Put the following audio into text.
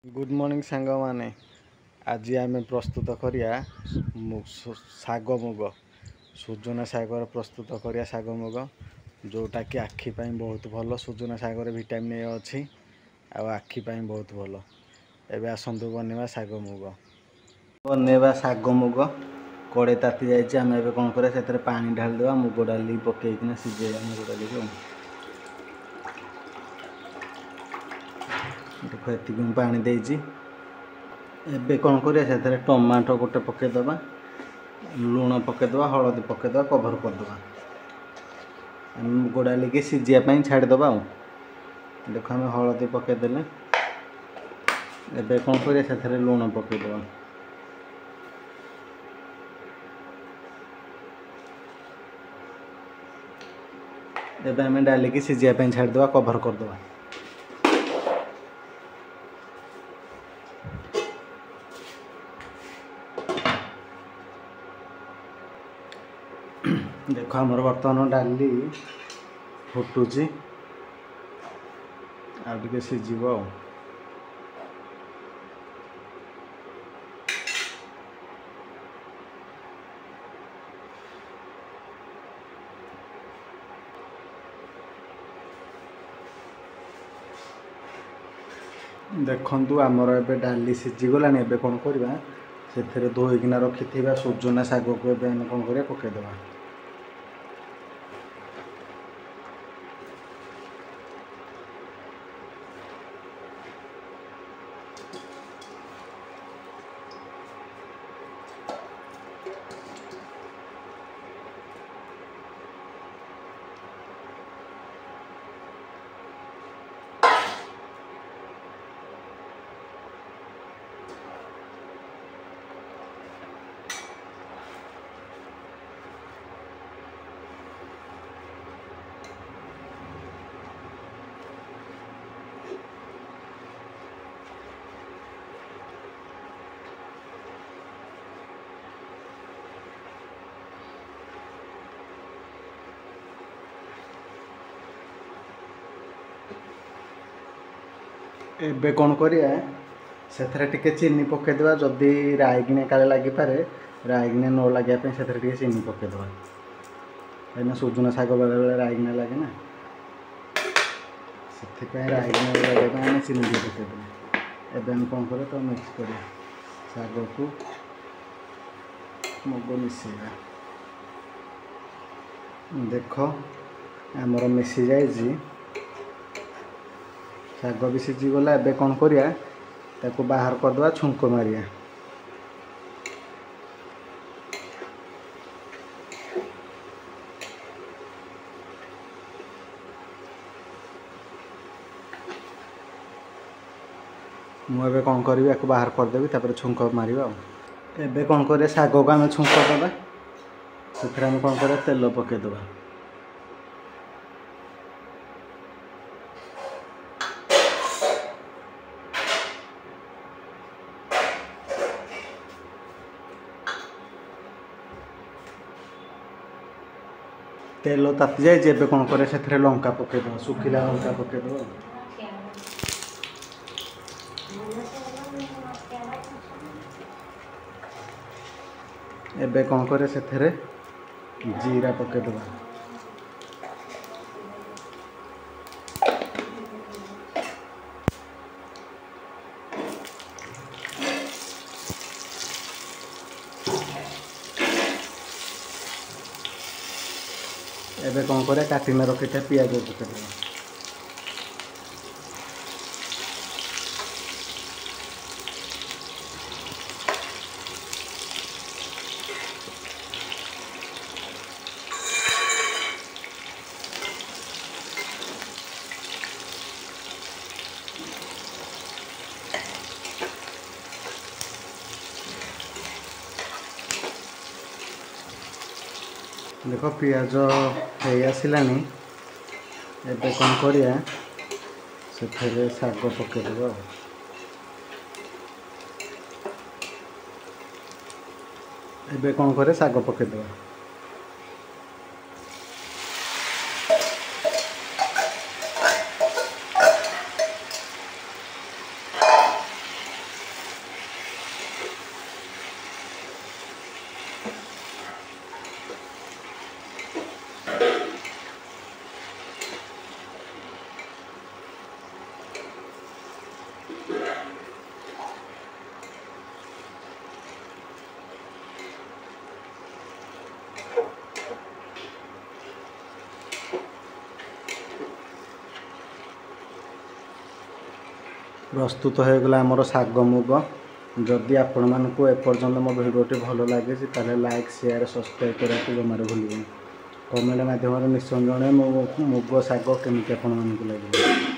Good morning सांग माने आज आम प्रस्तुत करिया शाग मुग सुजना सागर प्रस्तुत करिया शाग मुग जोटा कि आखि पाई बहुत भल सुजना सागर विटामिन ए अच्छी आखि पाई बहुत भल एबे आसंतु बनवा शाग मुग बनवा शाग मुग कड़े ताती जाइए आम ए कौन करा से पानी ढालदेवा मुग डाली पकईकिना सीझेगा मुग डाली को देखो ये पानी देजी एबे कौन करिया से टमाटो गोटे पकईदबा लुण पकईदबा हलदी पकईदबा कभर करदबा मुग डाली के सीझापी छाड़दबा देख आम हलदी पकईदेले एबे कौन करिया से लुण पकईदबा एबे आम डाली के सीझापी छाड़दबा कभर करदबा देख आमर बर्तमान डाली फुटुची आगे सीझब देखु आमर ए डाली सीझीगला ए कौन करवा से धोईकिना रखि सुजना शाग को कौन कर पकईदबा एबे कौन करिया से चीनी पकईदबा जदि रायगिने काले लगिपारे रायगिने न लगे से चीनी पकईदबा कहीं सुजना शाग बेले बेले रायगिने लगे ना से रायगिने लगे चीनी पकईदबा एबे कौन कर तो मिक्स कर शाग को मुग मिसेगा देख आमर मिसी जाइए शाग भी सीझीगला एबे कौन करिया ताको बाहर करदबा छुंक मारिया मुझे कौन करी या बाहर करदेवी तापर छुंक मारिबा एबे कौन करिया शाग को आम छुंक दबा से आम कौन करिया तेल पकईदबा तेल ताती जाए कौन करे से लंका पकईदबा सुखिला लंका पकईदबा एबे कौन करे से जीरा पकईदबा एबे कौन करे काटिना रखी पियाज पकईदबा देख पियाज हो आसलानी एबे कौन करिया से शाग पकईदबा एबे कौन करे शाग पकईदबा प्रस्तुत होगला आमर शाग मुग। जदि आपण मानक एपर्यंत मो भिडियोटी भल लगे ताले लाइक शेयर सब्सक्राइब करने जमार भूल कमेंट मध्यम निश्चय जन मुग शाग केमी आपण लगे।